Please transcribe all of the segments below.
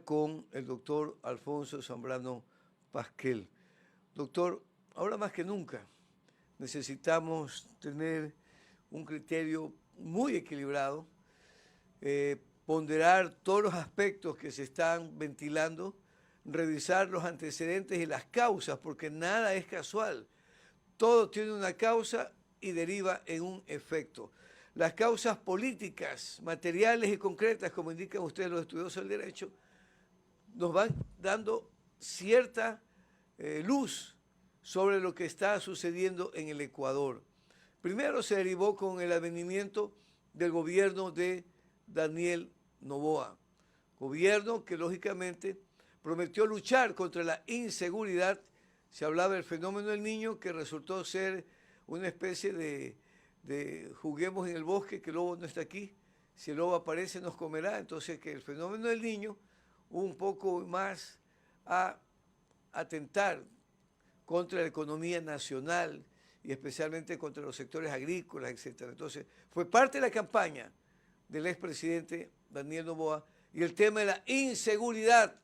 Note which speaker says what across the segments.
Speaker 1: con el doctor Alfonso Zambrano Pasquel. Doctor, ahora más que nunca necesitamos tener un criterio muy equilibrado, ponderar todos los aspectos que se están ventilando, revisar los antecedentes y las causas, porque nada es casual. Todo tiene una causa y deriva en un efecto. Las causas políticas, materiales y concretas, como indican ustedes los estudiosos del derecho, nos van dando cierta luz sobre lo que está sucediendo en el Ecuador. Primero se derivó con el advenimiento del gobierno de Daniel Noboa, gobierno que lógicamente prometió luchar contra la inseguridad. Se hablaba del fenómeno del niño, que resultó ser una especie de juguemos en el bosque, que el lobo no está aquí, si el lobo aparece nos comerá. Entonces que el fenómeno del niño un poco más a atentar contra la economía nacional y especialmente contra los sectores agrícolas, etc. Entonces, fue parte de la campaña del expresidente Daniel Noboa y el tema de la inseguridad,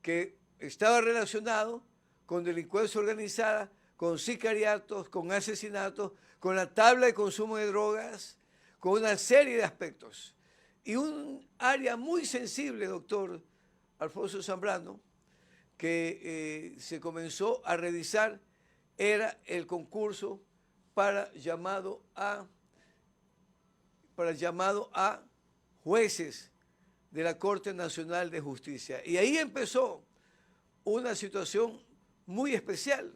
Speaker 1: que estaba relacionado con delincuencia organizada, con sicariatos, con asesinatos, con la tabla de consumo de drogas, con una serie de aspectos. Y un área muy sensible, doctor Alfonso Zambrano, que se comenzó a revisar, era el concurso para llamado a jueces de la Corte Nacional de Justicia. Y ahí empezó una situación muy especial,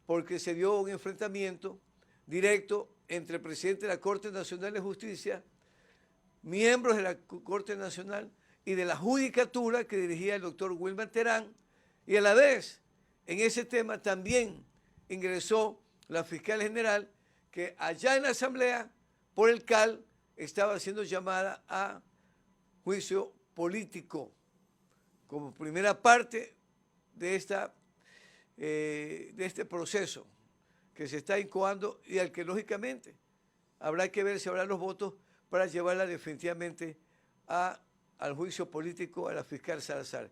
Speaker 1: porque se dio un enfrentamiento directo entre el presidente de la Corte Nacional de Justicia, miembros de la Corte Nacional y de la Judicatura que dirigía el doctor Wilmer Terán, y a la vez en ese tema también ingresó la fiscal general, que allá en la Asamblea, por el CAL, estaba siendo llamada a juicio político como primera parte de este proceso que se está incoando y al que lógicamente habrá que ver si habrá los votos para llevarla definitivamente al juicio político a la fiscal Salazar.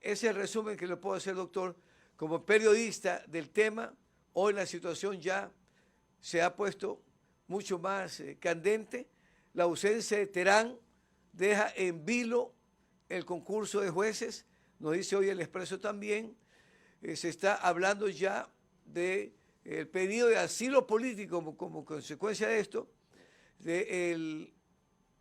Speaker 1: Ese es el resumen que le puedo hacer, doctor. Como periodista del tema, hoy la situación ya se ha puesto mucho más candente. La ausencia de Terán deja en vilo el concurso de jueces, nos dice hoy el Expreso también. Se está hablando ya del pedido de asilo político como consecuencia de esto, del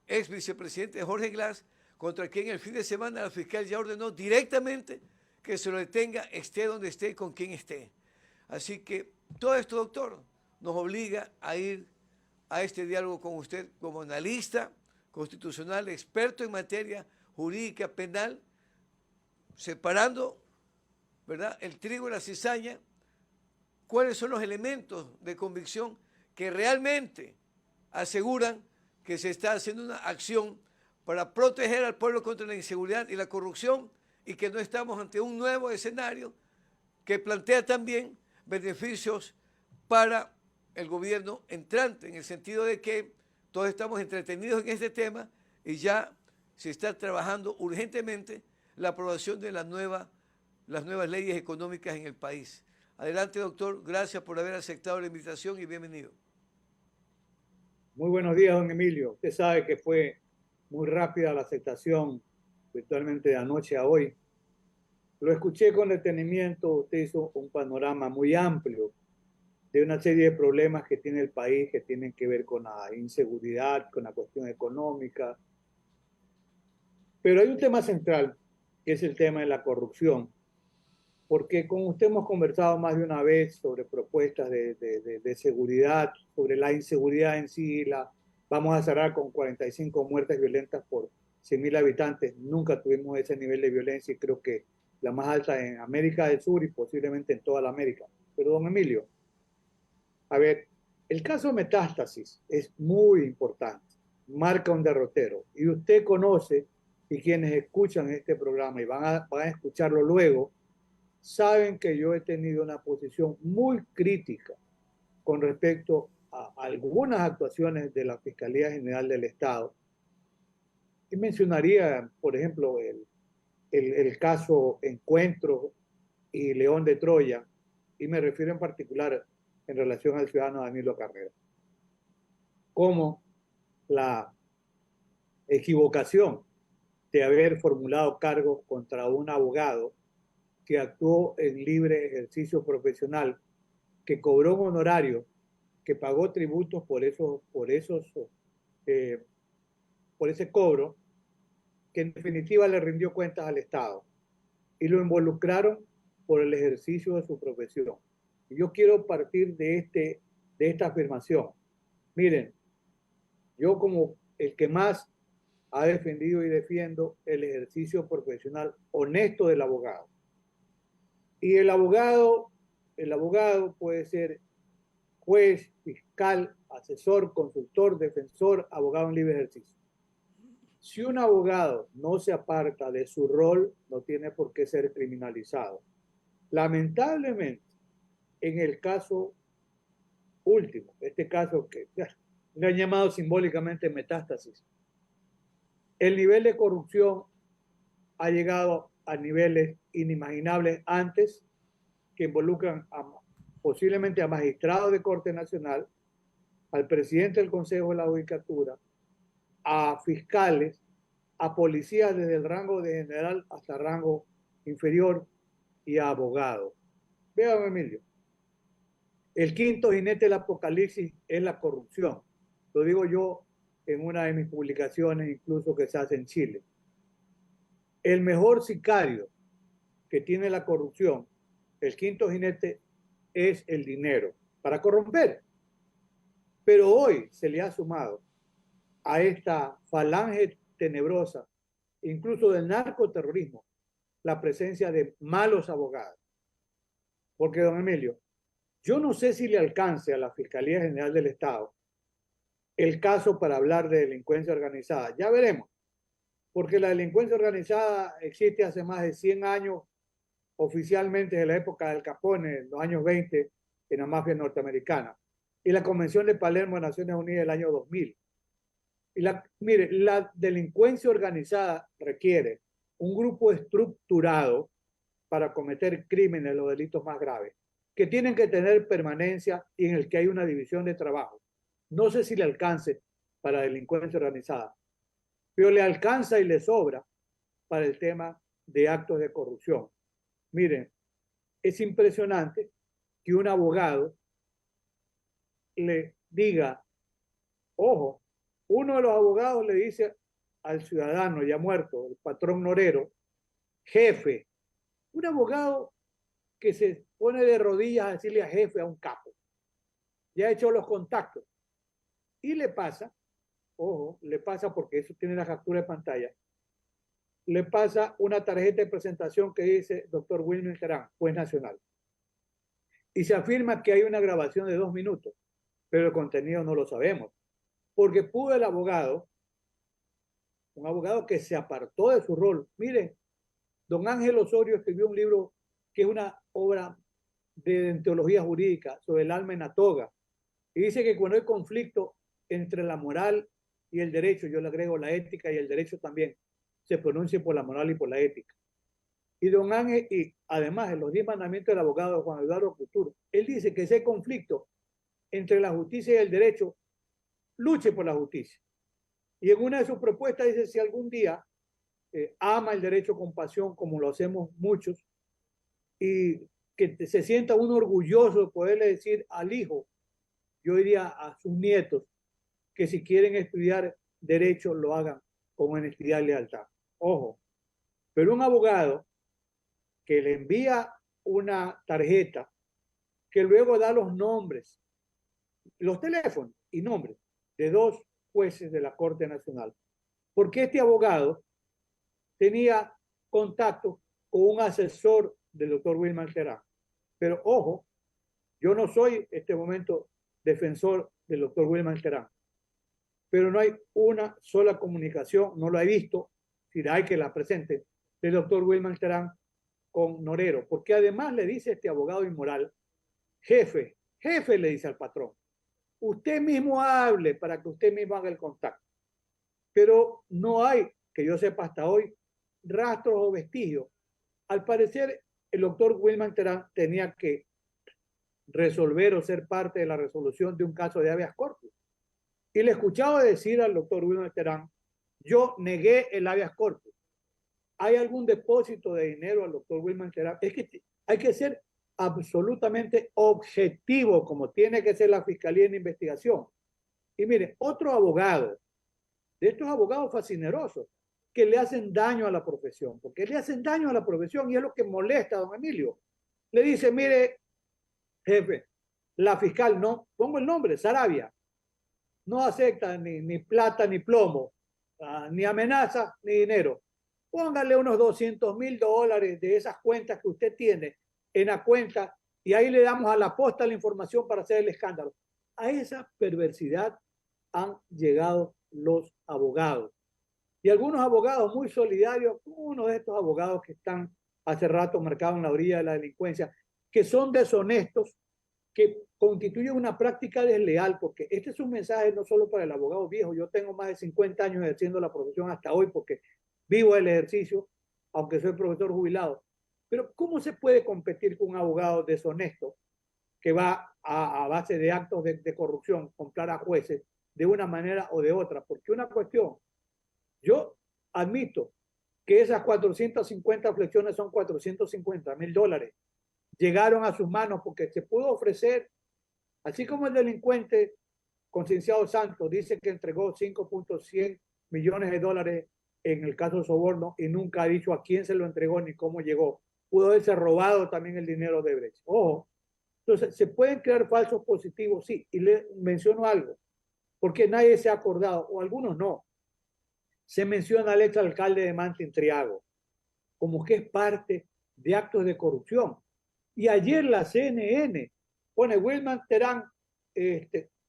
Speaker 1: ex vicepresidente Jorge Glass, contra quien el fin de semana la fiscal ya ordenó directamente que se lo detenga, esté donde esté y con quien esté. Así que todo esto, doctor, nos obliga a ir a este diálogo con usted como analista constitucional, experto en materia jurídica penal, separando, ¿verdad?, el trigo y la cizaña. ¿Cuáles son los elementos de convicción que realmente aseguran que se está haciendo una acción para proteger al pueblo contra la inseguridad y la corrupción, y que no estamos ante un nuevo escenario que plantea también beneficios para el gobierno entrante, en el sentido de que todos estamos entretenidos en este tema y ya se está trabajando urgentemente la aprobación de las nuevas leyes económicas en el país? Adelante, doctor. Gracias por haber aceptado la invitación y bienvenido.
Speaker 2: Muy buenos días, don Emilio. Usted sabe que fue muy rápida la aceptación, virtualmente de anoche a hoy. Lo escuché con detenimiento. Usted hizo un panorama muy amplio de una serie de problemas que tiene el país, que tienen que ver con la inseguridad, con la cuestión económica. Pero hay un tema central, que es el tema de la corrupción, porque con usted hemos conversado más de una vez sobre propuestas de seguridad, sobre la inseguridad en sí. Vamos a cerrar con 45 muertes violentas por 100.000 habitantes. Nunca tuvimos ese nivel de violencia y creo que la más alta en América del Sur y posiblemente en toda la América. Pero, don Emilio, a ver, el caso de Metástasis es muy importante, marca un derrotero. Y usted conoce, y quienes escuchan este programa y van a escucharlo luego, saben que yo he tenido una posición muy crítica con respecto a algunas actuaciones de la Fiscalía General del Estado. Y mencionaría, por ejemplo, el caso Encuentro y León de Troya, y me refiero en particular en relación al ciudadano Danilo Carrera, como la equivocación de haber formulado cargos contra un abogado que actuó en libre ejercicio profesional, que cobró un honorario, que pagó tributos eh, por ese cobro, que en definitiva le rindió cuentas al Estado y lo involucraron por el ejercicio de su profesión. Y yo quiero partir de esta afirmación. Miren, yo como el que más ha defendido y defiendo el ejercicio profesional honesto del abogado. Y el abogado puede ser juez, fiscal, asesor, consultor, defensor, abogado en libre ejercicio. Si un abogado no se aparta de su rol, no tiene por qué ser criminalizado. Lamentablemente, en el caso último, este caso que le han llamado simbólicamente metástasis, el nivel de corrupción ha llegado a niveles inimaginables antes, que involucran posiblemente a magistrados de Corte Nacional, al presidente del Consejo de la Judicatura, a fiscales, a policías desde el rango de general hasta rango inferior y a abogados. Vean, Emilio, el quinto jinete del apocalipsis es la corrupción. Lo digo yo en una de mis publicaciones, incluso que se hace en Chile. El mejor sicario que tiene la corrupción, el quinto jinete, es el dinero para corromper. Pero hoy se le ha sumado a esta falange tenebrosa, incluso del narcoterrorismo, la presencia de malos abogados. Porque, don Emilio, yo no sé si le alcance a la Fiscalía General del Estado el caso para hablar de delincuencia organizada. Ya veremos, porque la delincuencia organizada existe hace más de 100 años, oficialmente de la época del Capone, en los años 20, en la mafia norteamericana, y la Convención de Palermo de Naciones Unidas del año 2000. Mire, la delincuencia organizada requiere un grupo estructurado para cometer crímenes, los delitos más graves, que tienen que tener permanencia y en el que hay una división de trabajo. No sé si le alcance para delincuencia organizada, pero le alcanza y le sobra para el tema de actos de corrupción. Miren, es impresionante que un abogado le diga, ojo, uno de los abogados le dice al ciudadano ya muerto, el patrón Norero, jefe, un abogado que se pone de rodillas a decirle a jefe a un capo, ya ha hecho los contactos, y le pasa, ojo, le pasa porque eso tiene la captura de pantalla, le pasa una tarjeta de presentación que dice doctor Wilmer Terán, juez nacional, y se afirma que hay una grabación de 2 minutos, pero el contenido no lo sabemos, porque pudo el abogado, un abogado que se apartó de su rol. Mire, don Ángel Osorio escribió un libro que es una obra de teología jurídica sobre el alma en la toga, y dice que cuando hay conflicto entre la moral y el derecho, yo le agrego la ética y el derecho también, se pronuncia por la moral y por la ética. Y don Ángel, y además en los 10 mandamientos del abogado Juan Eduardo Couture, él dice que ese conflicto entre la justicia y el derecho, luche por la justicia. Y en una de sus propuestas dice, si algún día ama el derecho con pasión, como lo hacemos muchos, y que se sienta uno orgulloso de poderle decir al hijo, yo diría a sus nietos, que si quieren estudiar derecho lo hagan con honestidad y lealtad. Ojo, pero un abogado que le envía una tarjeta que luego da los nombres, los teléfonos y nombres de 2 jueces de la Corte Nacional, porque este abogado tenía contacto con un asesor del doctor Wilmer Terán. Pero ojo, yo no soy en este momento defensor del doctor Wilmer Terán, pero no hay una sola comunicación, no lo he visto, si hay que la presente, del doctor Wilmer Terán con Norero, porque además le dice este abogado inmoral, jefe le dice al patrón, usted mismo hable para que usted mismo haga el contacto. Pero no hay, que yo sepa hasta hoy, rastros o vestigios. Al parecer, el doctor Wilman Terán tenía que resolver o ser parte de la resolución de un caso de habeas corpus. Y le escuchaba decir al doctor Wilman Terán, yo negué el habeas corpus. ¿Hay algún depósito de dinero al doctor Wilman Terán? Es que hay que ser absolutamente objetivo, como tiene que ser la Fiscalía en investigación. Y mire, otro abogado, de estos abogados fascinerosos, que le hacen daño a la profesión, porque le hacen daño a la profesión y es lo que molesta a don Emilio. Le dice, mire, jefe, la fiscal no, pongo el nombre, Sarabia, no acepta ni plata ni plomo, ni amenaza ni dinero. Póngale unos $200,000 de esas cuentas que usted tiene en la cuenta y ahí le damos a la posta la información para hacer el escándalo. A esa perversidad han llegado los abogados. Y algunos abogados muy solidarios, uno de estos abogados que están hace rato marcados en la orilla de la delincuencia, que son deshonestos, que constituyen una práctica desleal, porque este es un mensaje no solo para el abogado viejo, yo tengo más de 50 años ejerciendo la profesión hasta hoy, porque vivo el ejercicio, aunque soy profesor jubilado. Pero ¿cómo se puede competir con un abogado deshonesto que va a base de actos de corrupción, comprar a jueces de una manera o de otra? Porque una cuestión, yo admito que esas 450 flexiones son $450,000. Llegaron a sus manos porque se pudo ofrecer, así como el delincuente Concienciado Santos dice que entregó $5.100 millones en el caso de soborno y nunca ha dicho a quién se lo entregó ni cómo llegó. Pudo haberse robado también el dinero de Brecht. Ojo, entonces se pueden crear falsos positivos, sí, y le menciono algo, porque nadie se ha acordado, o algunos no. Se menciona al exalcalde de Manta, Intriago, como que es parte de actos de corrupción. Y ayer la CNN pone Wilman Terán,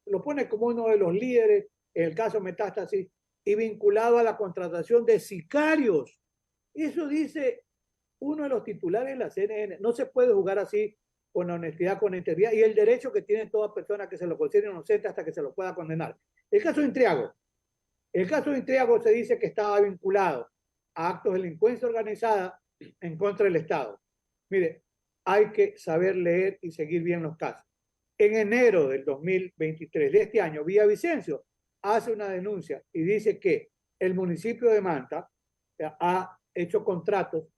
Speaker 2: lo pone como uno de los líderes en el caso Metástasis y vinculado a la contratación de sicarios. Eso dice uno de los titulares de la CNN. No se puede jugar así con la honestidad, con la integridad y el derecho que tiene toda persona que se lo considere inocente hasta que se lo pueda condenar. El caso de Intriago. El caso de Intriago se dice que estaba vinculado a actos de delincuencia organizada en contra del Estado. Mire, hay que saber leer y seguir bien los casos. En enero del 2023 de este año, Villavicencio hace una denuncia y dice que el municipio de Manta ha hecho contratos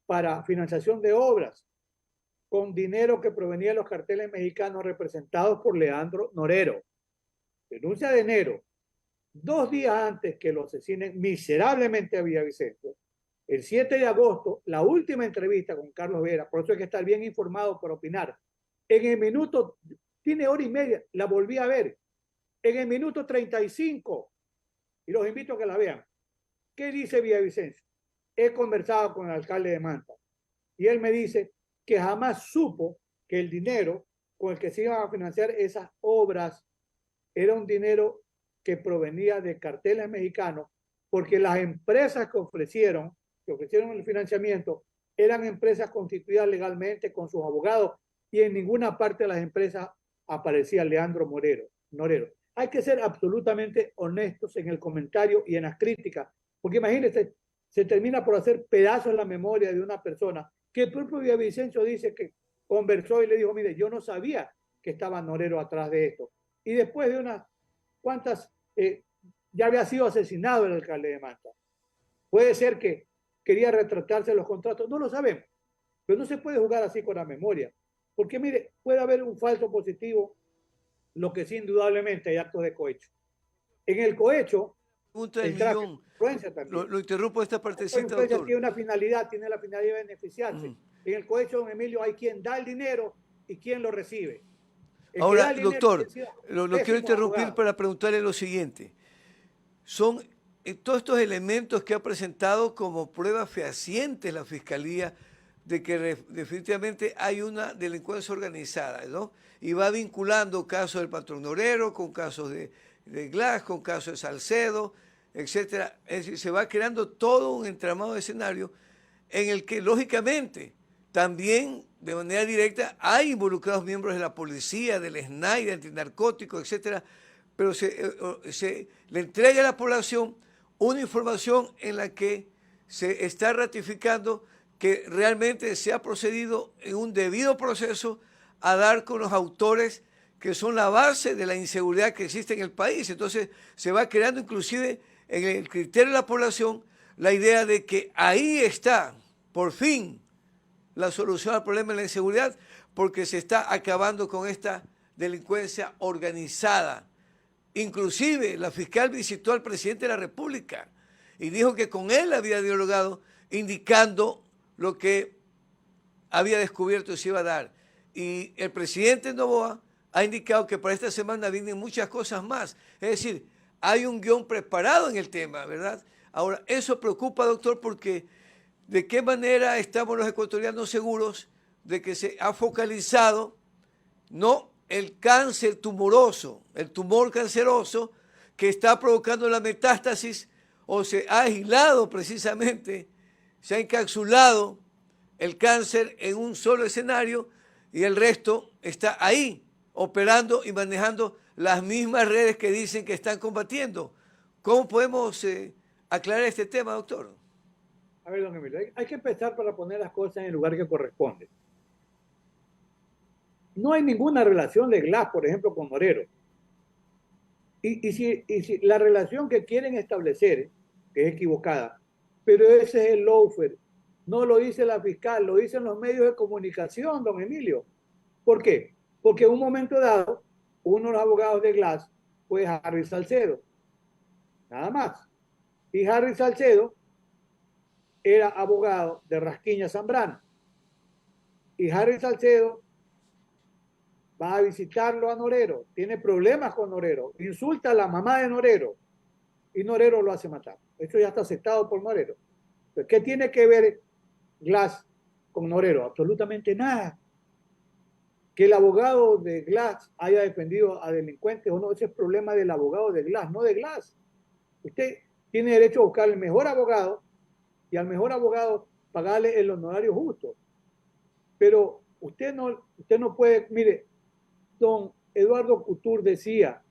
Speaker 2: para financiación de obras con dinero que provenía de los carteles mexicanos representados por Leandro Norero. Denuncia de enero. 2 días antes que lo asesinen miserablemente a Villavicencio, el 7 de agosto, la última entrevista con Carlos Vera, por eso hay que estar bien informado para opinar. En el minuto, tiene hora y media, la volví a ver. En el minuto 35, y los invito a que la vean. ¿Qué dice Villavicencio? He conversado con el alcalde de Manta y él me dice que jamás supo que el dinero con el que se iban a financiar esas obras era un dinero que provenía de carteles mexicanos, porque las empresas que ofrecieron el financiamiento eran empresas constituidas legalmente con sus abogados y en ninguna parte de las empresas aparecía Leandro Norero. Hay que ser absolutamente honestos en el comentario y en las críticas, porque imagínense, se termina por hacer pedazos la memoria de una persona que el propio Villavicencio dice que conversó y le dijo, mire, yo no sabía que estaba Norero atrás de esto. Y después de unas cuantas, ya había sido asesinado el alcalde de Manta. Puede ser que quería retratarse los contratos, no lo sabemos, pero no se puede jugar así con la memoria, porque mire, puede haber un falso positivo, lo que sí indudablemente hay actos de cohecho. En el cohecho,
Speaker 1: el millón. Lo interrumpo esta partecita, doctor.
Speaker 2: Tiene una finalidad, tiene la finalidad de beneficiarse. En el cohecho, don Emilio, hay quien da el dinero y quien lo recibe.
Speaker 1: Ahora, doctor, lo quiero interrumpir para preguntarle lo siguiente. Son todos estos elementos que ha presentado como pruebas fehacientes la Fiscalía de que definitivamente hay una delincuencia organizada, ¿no? Y va vinculando casos del patrón Norero con casos de Glass, con casos de Salcedo, etcétera. Es decir, se va creando todo un entramado de escenario en el que, lógicamente, también de manera directa hay involucrados miembros de la policía, del SNAI, de antinarcóticos, etcétera, pero se le entrega a la población una información en la que se está ratificando que realmente se ha procedido en un debido proceso a dar con los autores que son la base de la inseguridad que existe en el país. Entonces se va creando inclusive en el criterio de la población la idea de que ahí está, por fin, la solución al problema de la inseguridad, porque se está acabando con esta delincuencia organizada. Inclusive la fiscal visitó al presidente de la República y dijo que con él había dialogado, indicando lo que había descubierto y se iba a dar. Y el presidente Noboa ha indicado que para esta semana vienen muchas cosas más. Es decir, hay un guión preparado en el tema, ¿verdad? Ahora, eso preocupa, doctor, porque ¿de qué manera estamos los ecuatorianos seguros de que se ha focalizado no el cáncer tumoroso, el tumor canceroso que está provocando la metástasis, o se ha aislado precisamente, se ha encapsulado el cáncer en un solo escenario y el resto está ahí, operando y manejando las mismas redes que dicen que están combatiendo? ¿Cómo podemos aclarar este tema, doctor?
Speaker 2: A ver, don Emilio, hay que empezar para poner las cosas en el lugar que corresponde. No hay ninguna relación de Glass, por ejemplo, con Norero. Y si la relación que quieren establecer, que es equivocada, pero ese es el lawfare, no lo dice la fiscal, lo dicen los medios de comunicación, don Emilio. ¿Por qué? Porque en un momento dado, uno de los abogados de Glass fue Harry Salcedo, nada más. Y Harry Salcedo era abogado de Rasquiña Zambrano. Y Harry Salcedo va a visitarlo a Norero, tiene problemas con Norero, insulta a la mamá de Norero y Norero lo hace matar. Esto ya está aceptado por Norero. ¿Qué tiene que ver Glass con Norero? Absolutamente nada. Que el abogado de Glass haya defendido a delincuentes o no, ese es problema del abogado de Glass, no de Glass. Usted tiene derecho a buscar el mejor abogado y al mejor abogado pagarle el honorario justo. Pero usted no puede, mire, don Eduardo Couture decía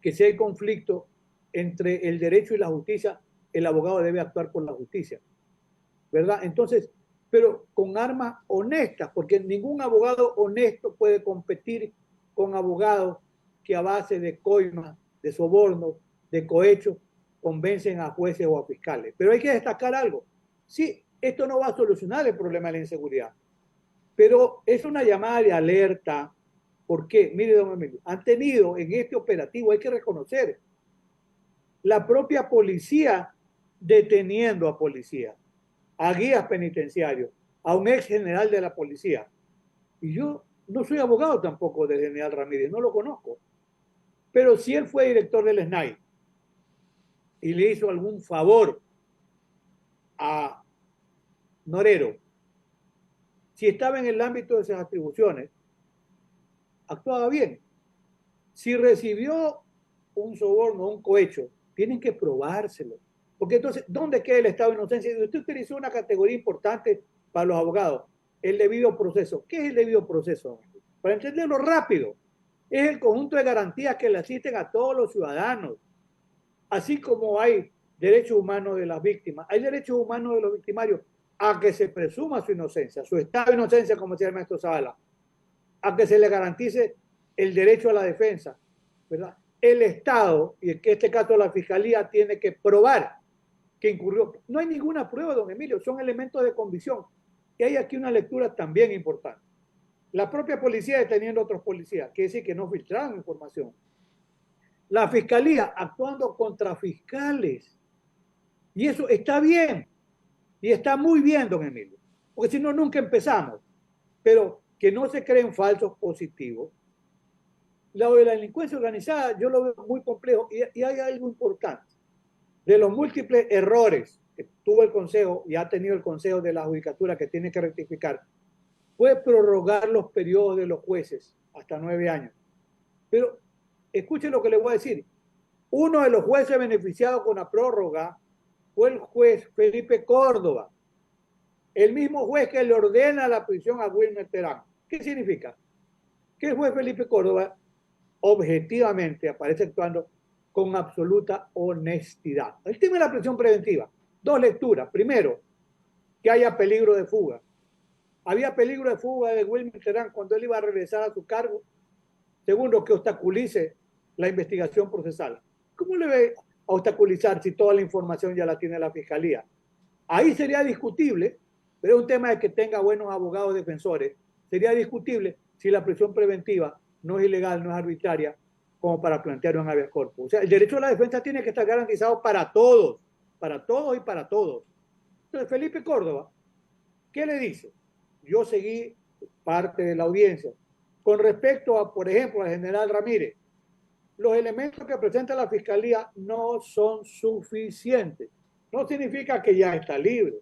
Speaker 2: que si hay conflicto entre el derecho y la justicia, el abogado debe actuar por la justicia, ¿verdad? Entonces, pero con armas honestas, porque ningún abogado honesto puede competir con abogados que a base de coimas, de sobornos, de cohechos, convencen a jueces o a fiscales. Pero hay que destacar algo. Sí, esto no va a solucionar el problema de la inseguridad, pero es una llamada de alerta. ¿Por qué? Mire, don Emilio, han tenido en este operativo, hay que reconocer, la propia policía deteniendo a policías, a guías penitenciarios, a un ex general de la policía. Y yo no soy abogado tampoco del general Ramírez, no lo conozco. Pero si él fue director del SNAI y le hizo algún favor a Norero, si estaba en el ámbito de esas atribuciones, actuaba bien. Si recibió un soborno, un cohecho, tienen que probárselo. Porque entonces, ¿dónde queda el estado de inocencia? Usted utilizó una categoría importante para los abogados, el debido proceso. ¿Qué es el debido proceso? Para entenderlo rápido, es el conjunto de garantías que le asisten a todos los ciudadanos. Así como hay derechos humanos de las víctimas, hay derechos humanos de los victimarios a que se presuma su inocencia, su estado de inocencia, como decía el maestro Zavala, a que se le garantice el derecho a la defensa, ¿verdad? El Estado, y en este caso la Fiscalía, tiene que probar que incurrió. No hay ninguna prueba, don Emilio, son elementos de convicción. Y hay aquí una lectura también importante. La propia policía deteniendo a otros policías, quiere decir que no filtraron información. La Fiscalía actuando contra fiscales. Y eso está bien. Y está muy bien, don Emilio. Porque si no, nunca empezamos. Pero que no se creen falsos positivos. Lo de la delincuencia organizada yo lo veo muy complejo y hay algo importante. De los múltiples errores que tuvo el Consejo y ha tenido el Consejo de la Judicatura que tiene que rectificar, fue prorrogar los periodos de los jueces hasta 9 años. Pero escuchen lo que les voy a decir. Uno de los jueces beneficiados con la prórroga fue el juez Felipe Córdoba, el mismo juez que le ordena la prisión a Wilmer Terán. ¿Qué significa? Que el juez Felipe Córdoba objetivamente aparece actuando con absoluta honestidad. El tema de la prisión preventiva. Dos lecturas. Primero, que haya peligro de fuga. Había peligro de fuga de Wilmer Terán cuando él iba a regresar a su cargo. Segundo, que obstaculice la investigación procesal. ¿Cómo le ve a obstaculizar si toda la información ya la tiene la Fiscalía? Ahí sería discutible, pero es un tema de que tenga buenos abogados defensores. Sería discutible si la prisión preventiva no es ilegal, no es arbitraria, como para plantear un habeas corpus. O sea, el derecho a la defensa tiene que estar garantizado para todos y para todos. Entonces, Felipe Córdoba, ¿qué le dice? Yo seguí parte de la audiencia. Con respecto a, por ejemplo, al general Ramírez, los elementos que presenta la Fiscalía no son suficientes. No significa que ya está libre,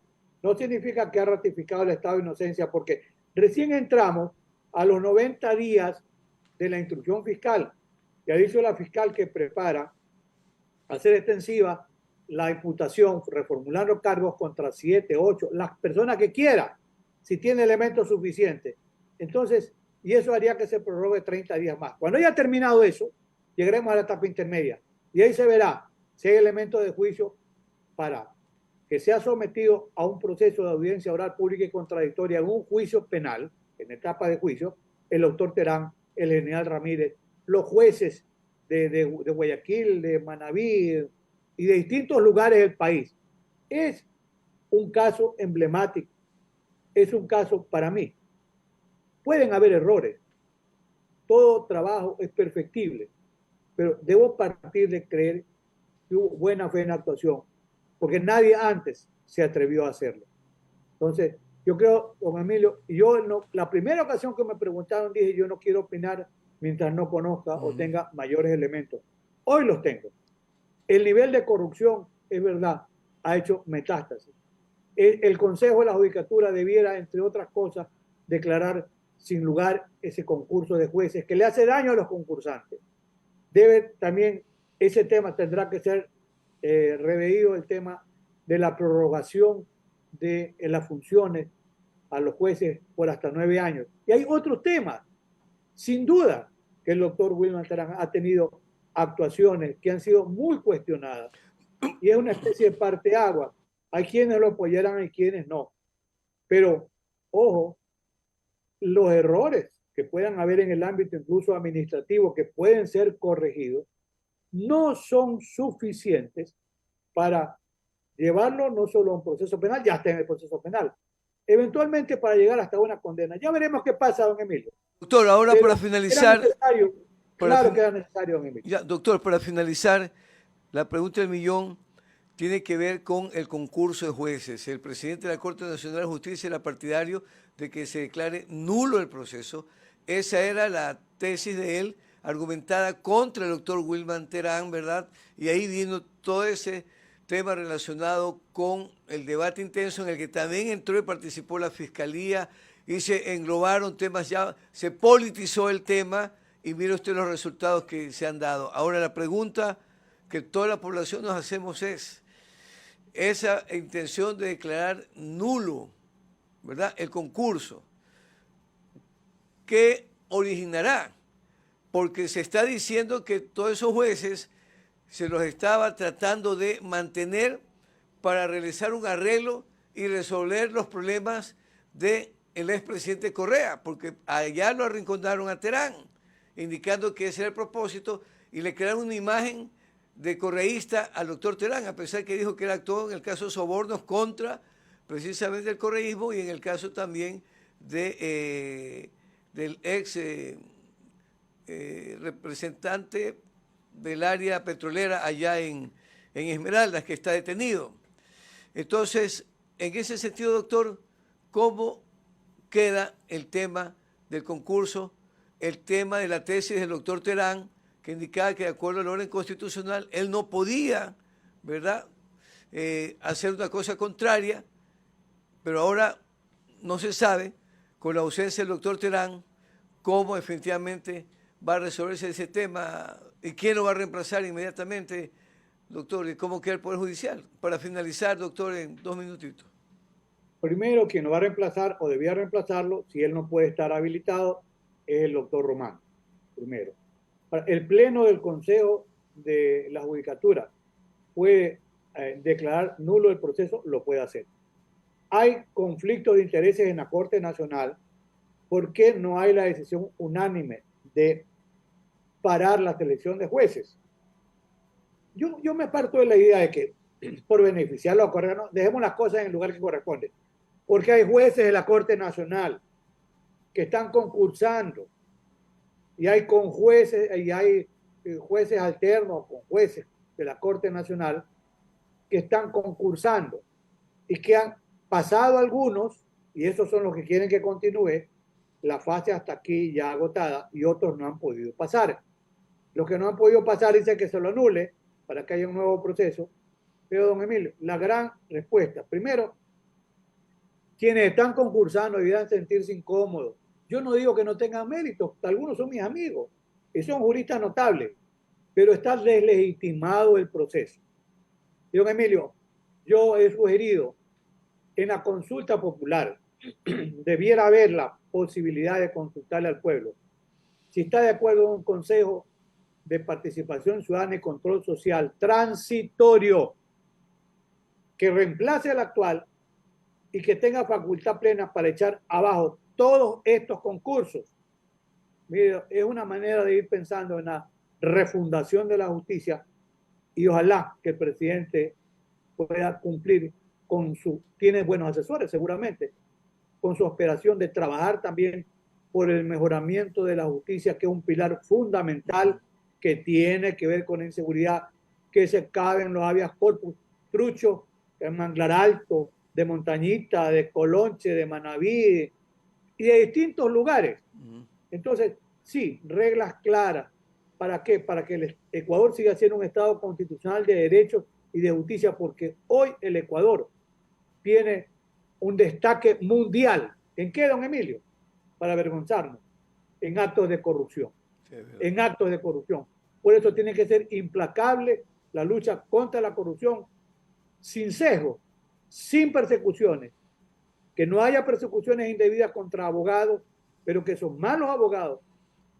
Speaker 2: no significa que ha ratificado el estado de inocencia, porque recién entramos a los 90 días de la instrucción fiscal. Y ha dicho la fiscal que prepara hacer extensiva la imputación, reformulando cargos contra 7, 8, las personas que quiera, si tiene elementos suficientes. Entonces, y eso haría que se prorrogue 30 días más. Cuando haya terminado eso, llegaremos a la etapa intermedia. Y ahí se verá si hay elementos de juicio para que sea sometido a un proceso de audiencia oral pública y contradictoria en un juicio penal, en etapa de juicio, el doctor Terán, el general Ramírez, los jueces de Guayaquil, de Manabí y de distintos lugares del país. Es un caso emblemático, es un caso para mí. Pueden haber errores, todo trabajo es perfectible, pero debo partir de creer que hubo buena fe en la actuación, porque nadie antes se atrevió a hacerlo. Entonces, yo creo, don Emilio, yo no, la primera ocasión que me preguntaron dije, yo no quiero opinar mientras no conozca o tenga mayores elementos. Hoy los tengo. El nivel de corrupción, es verdad, ha hecho metástasis. El Consejo de la Judicatura debiera, entre otras cosas, declarar sin lugar ese concurso de jueces que le hace daño a los concursantes. Debe también, ese tema tendrá que ser reveído, el tema de la prorrogación de las funciones a los jueces por hasta 9 años. Y hay otros temas. Sin duda que el doctor Wilmer Terán ha tenido actuaciones que han sido muy cuestionadas y es una especie de parteaguas. Hay quienes lo apoyarán y quienes no. Pero, ojo, los errores que puedan haber en el ámbito incluso administrativo, que pueden ser corregidos, no son suficientes para llevarlo no solo a un proceso penal, ya está en el proceso penal, eventualmente para llegar hasta una condena. Ya veremos qué pasa, don Emilio.
Speaker 1: Doctor, ahora
Speaker 2: Pero
Speaker 1: para
Speaker 2: era
Speaker 1: finalizar,
Speaker 2: necesario, claro que era necesario, don Emilio.
Speaker 1: ya, doctor, para finalizar, la pregunta del millón tiene que ver con el concurso de jueces. El presidente de la Corte Nacional de Justicia era partidario de que se declare nulo el proceso. Esa era la tesis de él, argumentada contra el doctor Wilmer Terán, ¿verdad? Y ahí vino todo ese tema relacionado con el debate intenso en el que también entró y participó la Fiscalía y se englobaron temas ya, se politizó el tema y mire usted los resultados que se han dado. Ahora la pregunta que toda la población nos hacemos es, esa intención de declarar nulo, ¿verdad?, el concurso, ¿qué originará? Porque se está diciendo que todos esos jueces se los estaba tratando de mantener para realizar un arreglo y resolver los problemas del expresidente Correa, porque allá lo arrinconaron a Terán, indicando que ese era el propósito, y le crearon una imagen de correísta al doctor Terán, a pesar que dijo que él actuó en el caso de sobornos contra precisamente el correísmo y en el caso también de, del ex representante del área petrolera allá en Esmeraldas, que está detenido. Entonces, en ese sentido, doctor, ¿cómo queda el tema del concurso, el tema de la tesis del doctor Terán, que indicaba que de acuerdo al orden constitucional él no podía, ¿verdad?, hacer una cosa contraria, pero ahora no se sabe, con la ausencia del doctor Terán, cómo definitivamente va a resolverse ese tema y quién lo va a reemplazar inmediatamente, doctor, y cómo queda el Poder Judicial. Para finalizar, doctor, en 2 minutitos.
Speaker 2: Primero, quien lo va a reemplazar o debía reemplazarlo, si él no puede estar habilitado, es el doctor Román, primero. El Pleno del Consejo de la Judicatura puede declarar nulo el proceso, lo puede hacer. Hay conflictos de intereses en la Corte Nacional porque no hay la decisión unánime de parar la selección de jueces. Yo me parto de la idea de que por beneficiar a los correanos, dejemos las cosas en el lugar que corresponde. Porque hay jueces de la Corte Nacional que están concursando y hay jueces alternos con jueces de la Corte Nacional que están concursando y que han pasado algunos, y esos son los que quieren que continúe, la fase hasta aquí ya agotada y otros no han podido pasar. Los que no han podido pasar dicen que se lo anule para que haya un nuevo proceso. Pero, don Emilio, la gran respuesta, primero, quienes están concursando deberán sentirse incómodos. Yo no digo que no tengan méritos, algunos son mis amigos y son juristas notables, pero está deslegitimado el proceso. Y don Emilio, yo he sugerido en la consulta popular debiera haber la posibilidad de consultarle al pueblo si está de acuerdo en un consejo de participación ciudadana y control social transitorio que reemplace al actual y que tenga facultad plena para echar abajo todos estos concursos. Mire, es una manera de ir pensando en la refundación de la justicia y ojalá que el presidente pueda cumplir con tiene buenos asesores seguramente, con su aspiración de trabajar también por el mejoramiento de la justicia, que es un pilar fundamental que tiene que ver con la inseguridad, que se caben los habeas corpus truchos en Manglar Alto, de Montañita, de Colonche, de Manaví y de distintos lugares. Entonces, sí, reglas claras. ¿Para qué? Para que el Ecuador siga siendo un Estado constitucional de derechos y de justicia, porque hoy el Ecuador tiene un destaque mundial. ¿En qué, don Emilio? Para avergonzarnos. En actos de corrupción. Sí, en actos de corrupción. Por eso tiene que ser implacable la lucha contra la corrupción, sin sesgo, sin persecuciones. Que no haya persecuciones indebidas contra abogados, pero que son malos abogados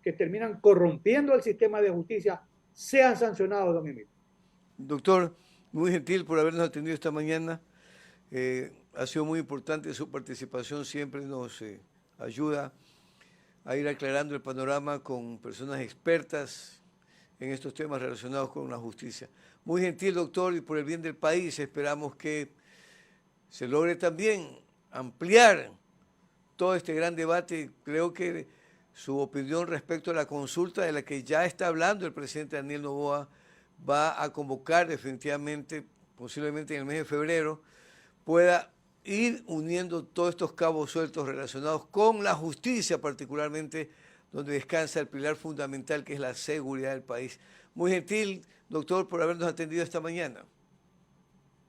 Speaker 2: que terminan corrompiendo el sistema de justicia, sean sancionados, don Emilio.
Speaker 1: Doctor, muy gentil por habernos atendido esta mañana. Ha sido muy importante su participación, siempre nos ayuda a ir aclarando el panorama con personas expertas en estos temas relacionados con la justicia. Muy gentil, doctor, y por el bien del país esperamos que se logre también ampliar todo este gran debate. Creo que su opinión respecto a la consulta de la que ya está hablando el presidente Daniel Noboa va a convocar definitivamente, posiblemente en el mes de febrero, pueda ir uniendo todos estos cabos sueltos relacionados con la justicia, particularmente donde descansa el pilar fundamental que es la seguridad del país. Muy gentil, doctor, por habernos atendido esta mañana.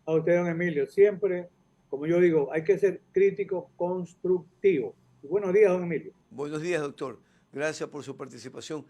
Speaker 2: A usted, don Emilio, siempre, como yo digo, hay que ser crítico constructivo. Buenos días, don Emilio.
Speaker 1: Buenos días, doctor. Gracias por su participación.